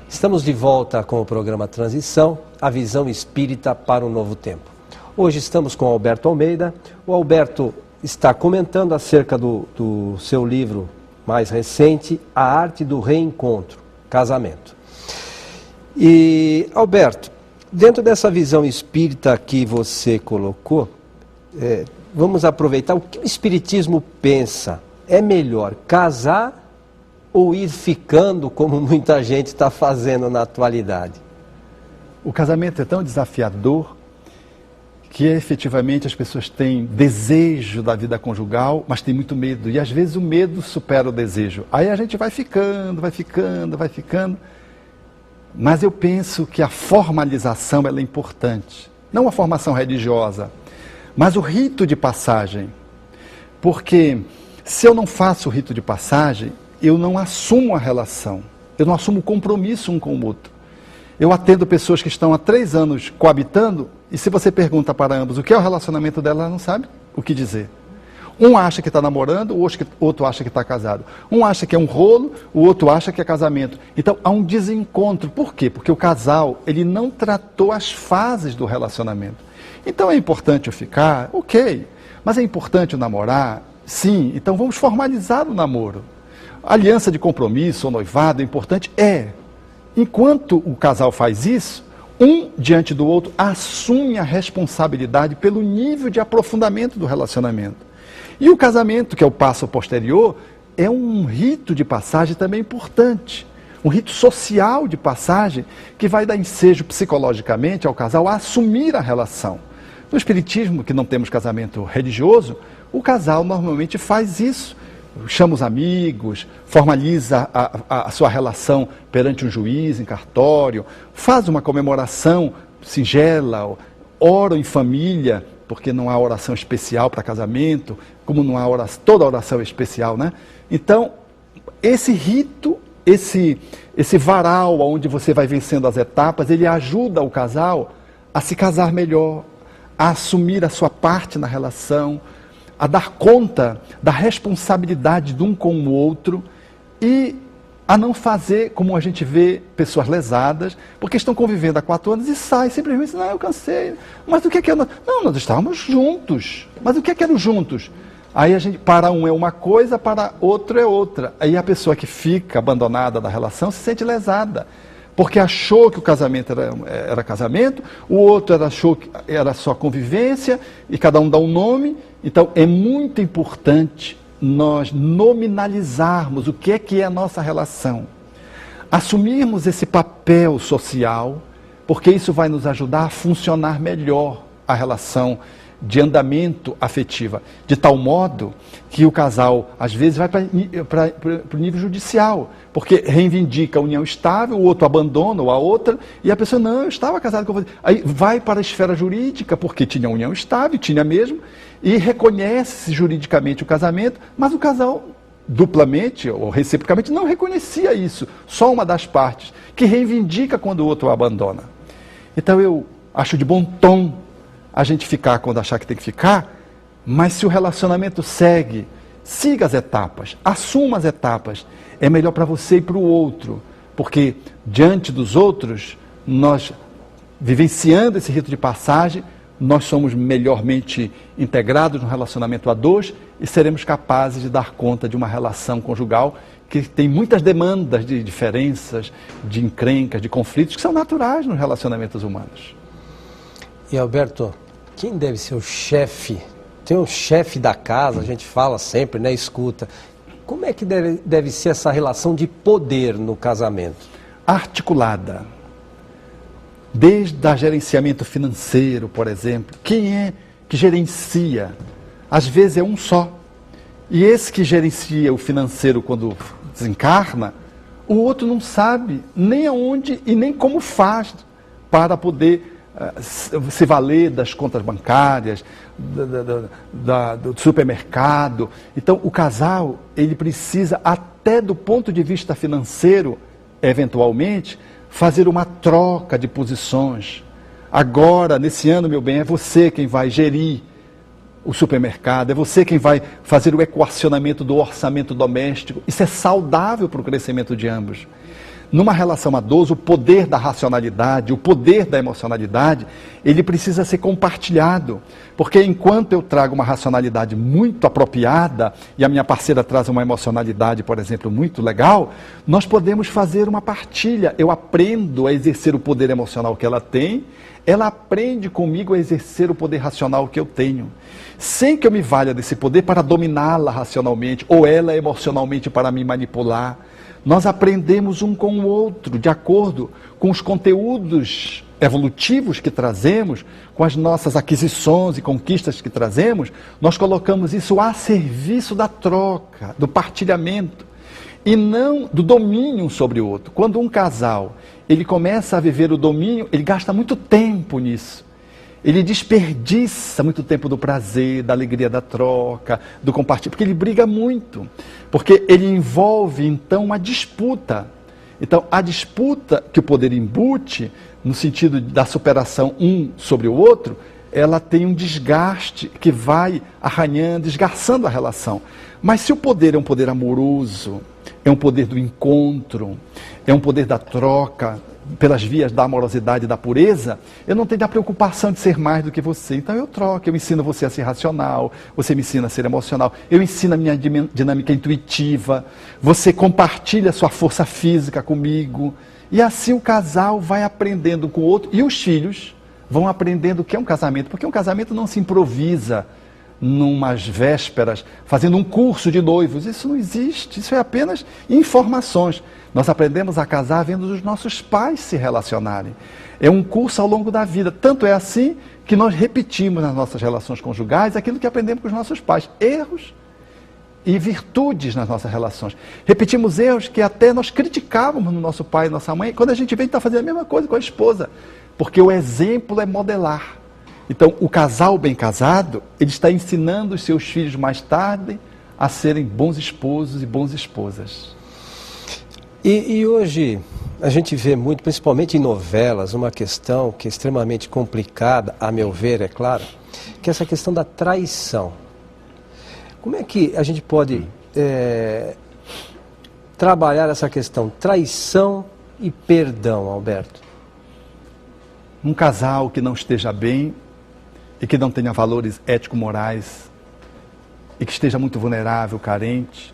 Estamos de volta com o programa Transição, a visão espírita para o novo tempo. Hoje estamos com Alberto Almeida. O Alberto está comentando acerca do seu livro mais recente, A Arte do Reencontro, Casamento. E, Alberto, dentro dessa visão espírita que você colocou, vamos aproveitar o que o Espiritismo pensa. É melhor casar ou ir ficando, como muita gente está fazendo na atualidade? O casamento é tão desafiador que efetivamente as pessoas têm desejo da vida conjugal, mas têm muito medo. E às vezes o medo supera o desejo. Aí a gente vai ficando. Mas eu penso que a formalização ela é importante. Não a formação religiosa, mas o rito de passagem. Porque se eu não faço o rito de passagem, eu não assumo a relação, eu não assumo o compromisso um com o outro. Eu atendo pessoas que estão há 3 anos coabitando, e se você pergunta para ambos o que é o relacionamento dela, ela não sabe o que dizer. Um acha que está namorando, o outro acha que está casado. Um acha que é um rolo, o outro acha que é casamento. Então há um desencontro. Por quê? Porque o casal, ele não tratou as fases do relacionamento. Então é importante eu ficar? Ok. Mas é importante eu namorar? Sim. Então vamos formalizar o namoro. A aliança de compromisso ou noivado é importante? É. Enquanto o casal faz isso, um diante do outro assume a responsabilidade pelo nível de aprofundamento do relacionamento. E o casamento, que é o passo posterior, é um rito de passagem também importante. Um rito social de passagem que vai dar ensejo psicologicamente ao casal a assumir a relação. No Espiritismo, que não temos casamento religioso, o casal normalmente faz isso. Chama os amigos, formaliza a sua relação perante um juiz, em cartório, faz uma comemoração singela, ora em família, porque não há oração especial para casamento, como não há oração, toda oração é especial, né? Então, esse rito, esse varal onde você vai vencendo as etapas, ele ajuda o casal a se casar melhor, a assumir a sua parte na relação, a dar conta da responsabilidade de um com o outro e a não fazer, como a gente vê, pessoas lesadas, porque estão convivendo há 4 anos e saem simplesmente, não, eu cansei. Mas o que é que... Não, nós estávamos juntos. Mas o que é que eram juntos? Aí a gente, para um é uma coisa, para outro é outra. Aí a pessoa que fica abandonada da relação se sente lesada. Porque achou que o casamento era casamento, o outro achou que era só convivência, e cada um dá um nome. Então, é muito importante nós nominalizarmos o que é a nossa relação. Assumirmos esse papel social, porque isso vai nos ajudar a funcionar melhor a relação de andamento afetiva, de tal modo que o casal, às vezes, vai para o nível judicial, porque reivindica a união estável, o outro abandona ou a outra, e a pessoa, não, eu estava casado com você. Aí vai para a esfera jurídica, porque tinha união estável, tinha mesmo, e reconhece juridicamente o casamento, mas o casal, duplamente ou reciprocamente, não reconhecia isso, só uma das partes, que reivindica quando o outro o abandona. Então eu acho de bom tom a gente ficar quando achar que tem que ficar, mas se o relacionamento segue, siga as etapas, assuma as etapas, é melhor para você e para o outro, porque diante dos outros, nós vivenciando esse rito de passagem, nós somos melhormente integrados no relacionamento a 2 e seremos capazes de dar conta de uma relação conjugal que tem muitas demandas de diferenças, de encrencas, de conflitos, que são naturais nos relacionamentos humanos. E Alberto, quem deve ser o chefe? Tem um chefe da casa, a gente fala sempre, né? Escuta. Como é que deve ser essa relação de poder no casamento? Articulada. Desde o gerenciamento financeiro, por exemplo. Quem é que gerencia? Às vezes é um só. E esse que gerencia o financeiro quando desencarna, o outro não sabe nem aonde e nem como faz para poder se valer das contas bancárias, do supermercado. Então, o casal, ele precisa, até do ponto de vista financeiro, eventualmente, fazer uma troca de posições. Agora, nesse ano, meu bem, é você quem vai gerir o supermercado, é você quem vai fazer o equacionamento do orçamento doméstico. Isso é saudável para o crescimento de ambos. Numa relação a dois, o poder da racionalidade, o poder da emocionalidade, ele precisa ser compartilhado. Porque enquanto eu trago uma racionalidade muito apropriada e a minha parceira traz uma emocionalidade, por exemplo, muito legal, nós podemos fazer uma partilha. Eu aprendo a exercer o poder emocional que ela tem, ela aprende comigo a exercer o poder racional que eu tenho. Sem que eu me valha desse poder para dominá-la racionalmente, ou ela emocionalmente para me manipular. Nós aprendemos um com o outro, de acordo com os conteúdos evolutivos que trazemos, com as nossas aquisições e conquistas que trazemos, nós colocamos isso a serviço da troca, do partilhamento, e não do domínio sobre o outro. Quando um casal, ele começa a viver o domínio, ele gasta muito tempo nisso. Ele desperdiça muito tempo do prazer, da alegria da troca, do compartilhamento, porque ele briga muito, porque ele envolve então uma disputa. Então a disputa que o poder embute, no sentido da superação um sobre o outro, ela tem um desgaste que vai arranhando, esgarçando a relação. Mas se o poder é um poder amoroso, é um poder do encontro, é um poder da troca, pelas vias da amorosidade e da pureza, eu não tenho a preocupação de ser mais do que você. Então eu troco, eu ensino você a ser racional, você me ensina a ser emocional, eu ensino a minha dinâmica intuitiva, você compartilha a sua força física comigo, e assim o casal vai aprendendo com o outro, e os filhos vão aprendendo o que é um casamento, porque um casamento não se improvisa numas vésperas, fazendo um curso de noivos. Isso não existe, isso é apenas informações. Nós aprendemos a casar vendo os nossos pais se relacionarem. É um curso ao longo da vida. Tanto é assim que nós repetimos nas nossas relações conjugais aquilo que aprendemos com os nossos pais. Erros e virtudes nas nossas relações. Repetimos erros que até nós criticávamos no nosso pai e nossa mãe, quando a gente vem estar fazendo a mesma coisa com a esposa. Porque o exemplo é modelar. Então, o casal bem casado, ele está ensinando os seus filhos mais tarde a serem bons esposos e boas esposas. E hoje a gente vê muito, principalmente em novelas, uma questão que é extremamente complicada, a meu ver, é claro, que é essa questão da traição. Como é que a gente pode trabalhar essa questão traição e perdão, Alberto? Um casal que não esteja bem e que não tenha valores ético-morais e que esteja muito vulnerável, carente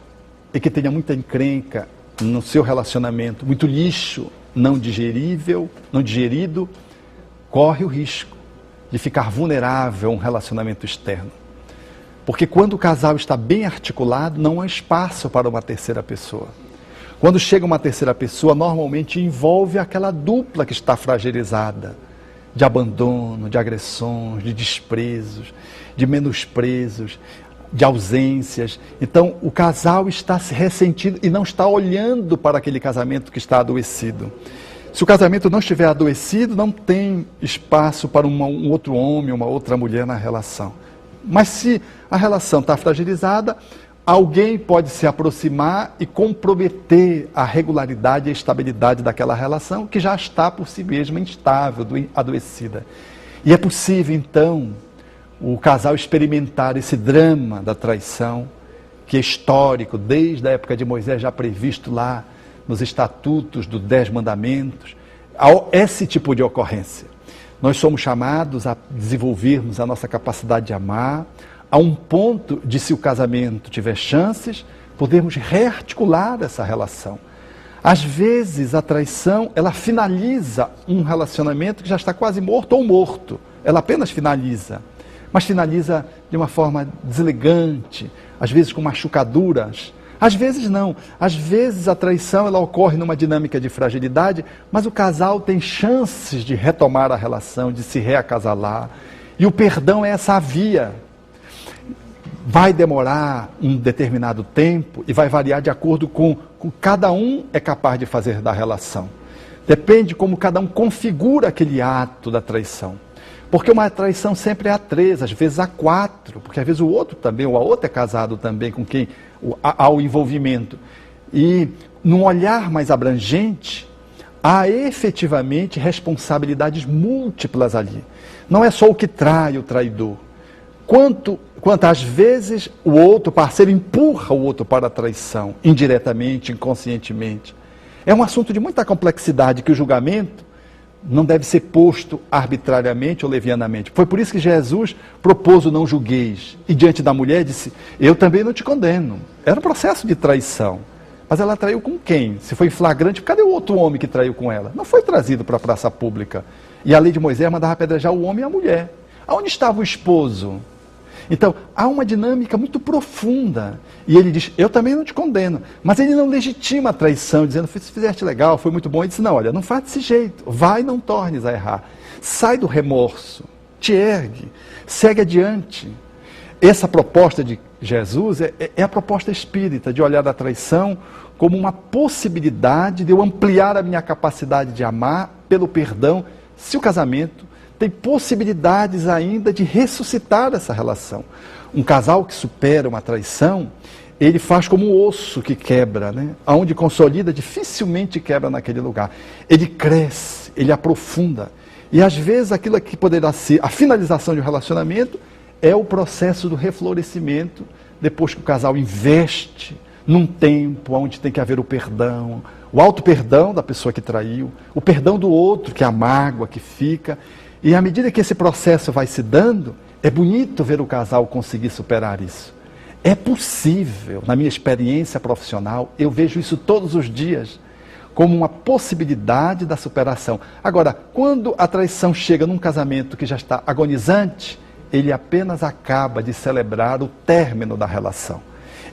e que tenha muita encrenca no seu relacionamento, muito lixo não digerível, não digerido, corre o risco de ficar vulnerável a um relacionamento externo. Porque quando o casal está bem articulado, não há espaço para uma terceira pessoa. Quando chega uma terceira pessoa, normalmente envolve aquela dupla que está fragilizada, de abandono, de agressões, de desprezos, de menosprezos, de ausências. Então, o casal está se ressentindo e não está olhando para aquele casamento que está adoecido. Se o casamento não estiver adoecido, não tem espaço para um outro homem, uma outra mulher na relação. Mas se a relação está fragilizada, alguém pode se aproximar e comprometer a regularidade e a estabilidade daquela relação que já está por si mesma instável, adoecida. E é possível, então, o casal experimentar esse drama da traição, que é histórico, desde a época de Moisés, já previsto lá nos estatutos dos 10 mandamentos, esse tipo de ocorrência. Nós somos chamados a desenvolvermos a nossa capacidade de amar, a um ponto de, se o casamento tiver chances, podermos rearticular essa relação. Às vezes, a traição, ela finaliza um relacionamento que já está quase morto ou morto. Ela apenas finaliza, mas finaliza de uma forma deselegante, às vezes com machucaduras. Às vezes não. Às vezes a traição ela ocorre numa dinâmica de fragilidade, mas o casal tem chances de retomar a relação, de se reacasalar. E o perdão é essa via. Vai demorar um determinado tempo e vai variar de acordo com cada um é capaz de fazer da relação. Depende como cada um configura aquele ato da traição. Porque uma traição sempre é a 3, às vezes a 4, porque às vezes o outro também, ou a outra é casado também com quem há o envolvimento. E num olhar mais abrangente, há efetivamente responsabilidades múltiplas ali. Não é só o que trai o traidor. Quantas vezes o outro parceiro empurra o outro para a traição, indiretamente, inconscientemente. É um assunto de muita complexidade que o julgamento não deve ser posto arbitrariamente ou levianamente. Foi por isso que Jesus propôs o não julgueis. E diante da mulher disse, eu também não te condeno. Era um processo de traição. Mas ela traiu com quem? Se foi em flagrante, cadê o outro homem que traiu com ela? Não foi trazido para a praça pública. E a lei de Moisés mandava apedrejar o homem e a mulher. Aonde estava o esposo? Então, há uma dinâmica muito profunda. E ele diz, eu também não te condeno. Mas ele não legitima a traição, dizendo, se fizeste legal, foi muito bom. Ele disse, não, olha, não faz desse jeito. Vai e não tornes a errar. Sai do remorso. Te ergue. Segue adiante. Essa proposta de Jesus é a proposta espírita, de olhar a traição como uma possibilidade de eu ampliar a minha capacidade de amar pelo perdão, se o casamento tem possibilidades ainda de ressuscitar essa relação. Um casal que supera uma traição, ele faz como um osso que quebra, né? Onde consolida, dificilmente quebra naquele lugar. Ele cresce, ele aprofunda. E às vezes aquilo que poderá ser a finalização de um relacionamento é o processo do reflorescimento, depois que o casal investe num tempo onde tem que haver o perdão, o auto-perdão da pessoa que traiu, o perdão do outro, que é a mágoa que fica. E à medida que esse processo vai se dando, é bonito ver o casal conseguir superar isso. É possível, na minha experiência profissional, eu vejo isso todos os dias, como uma possibilidade da superação. Agora, quando a traição chega num casamento que já está agonizante, ele apenas acaba de celebrar o término da relação.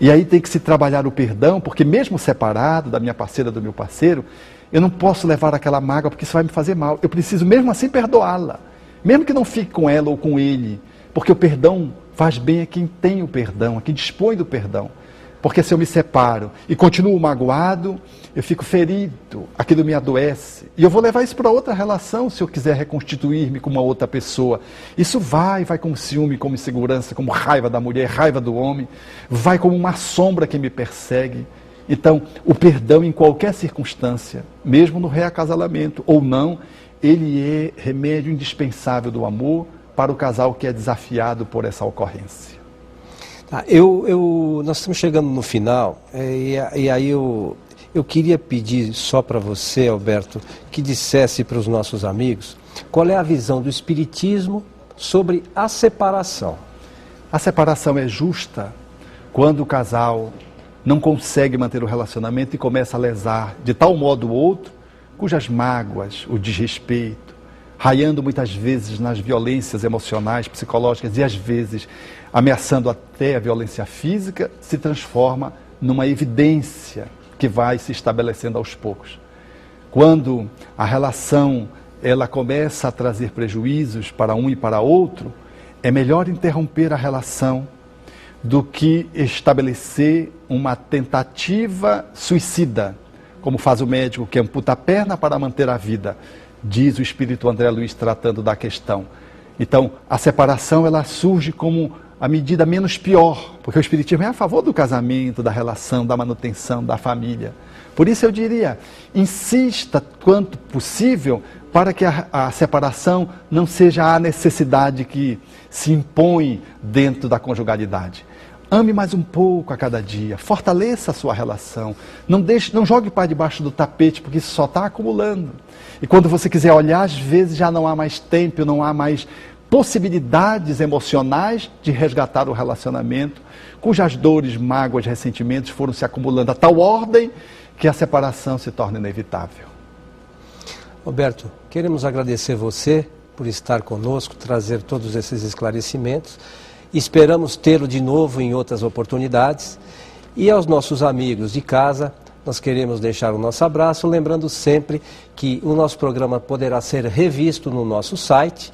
E aí tem que se trabalhar o perdão, porque mesmo separado da minha parceira, do meu parceiro, eu não posso levar aquela mágoa porque isso vai me fazer mal. Eu preciso mesmo assim perdoá-la. Mesmo que não fique com ela ou com ele. Porque o perdão faz bem a quem tem o perdão, a quem dispõe do perdão. Porque se eu me separo e continuo magoado, eu fico ferido, aquilo me adoece. E eu vou levar isso para outra relação se eu quiser reconstituir-me com uma outra pessoa. Isso vai como ciúme, como insegurança, como raiva da mulher, raiva do homem. Vai como uma sombra que me persegue. Então, o perdão em qualquer circunstância, mesmo no reacasalamento ou não, ele é remédio indispensável do amor para o casal que é desafiado por essa ocorrência. Tá, nós estamos chegando no final, e aí eu queria pedir só para você, Alberto, que dissesse para os nossos amigos qual é a visão do Espiritismo sobre a separação. A separação é justa quando o casal não consegue manter o relacionamento e começa a lesar de tal modo o outro, cujas mágoas, o desrespeito, raiando muitas vezes nas violências emocionais, psicológicas e às vezes ameaçando até a violência física, se transforma numa evidência que vai se estabelecendo aos poucos. Quando a relação ela começa a trazer prejuízos para um e para outro, é melhor interromper a relação do que estabelecer uma tentativa suicida, como faz o médico que amputa a perna para manter a vida, diz o espírito André Luiz tratando da questão. Então, a separação ela surge como a medida menos pior, porque o Espiritismo é a favor do casamento, da relação, da manutenção, da família. Por isso eu diria, insista quanto possível para que a separação não seja a necessidade que se impõe dentro da conjugalidade. Ame mais um pouco a cada dia, fortaleça a sua relação, não jogue para debaixo do tapete, porque isso só está acumulando. E quando você quiser olhar, às vezes já não há mais tempo, não há mais possibilidades emocionais de resgatar o relacionamento, cujas dores, mágoas, ressentimentos foram se acumulando a tal ordem que a separação se torna inevitável. Roberto, queremos agradecer você por estar conosco, trazer todos esses esclarecimentos. Esperamos tê-lo de novo em outras oportunidades. E aos nossos amigos de casa, nós queremos deixar o nosso abraço, lembrando sempre que o nosso programa poderá ser revisto no nosso site.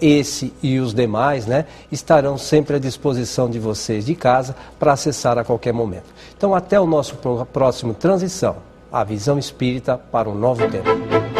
Esse e os demais, estarão sempre à disposição de vocês de casa para acessar a qualquer momento. Então, até o nosso próximo Transição, a visão espírita para um novo tempo.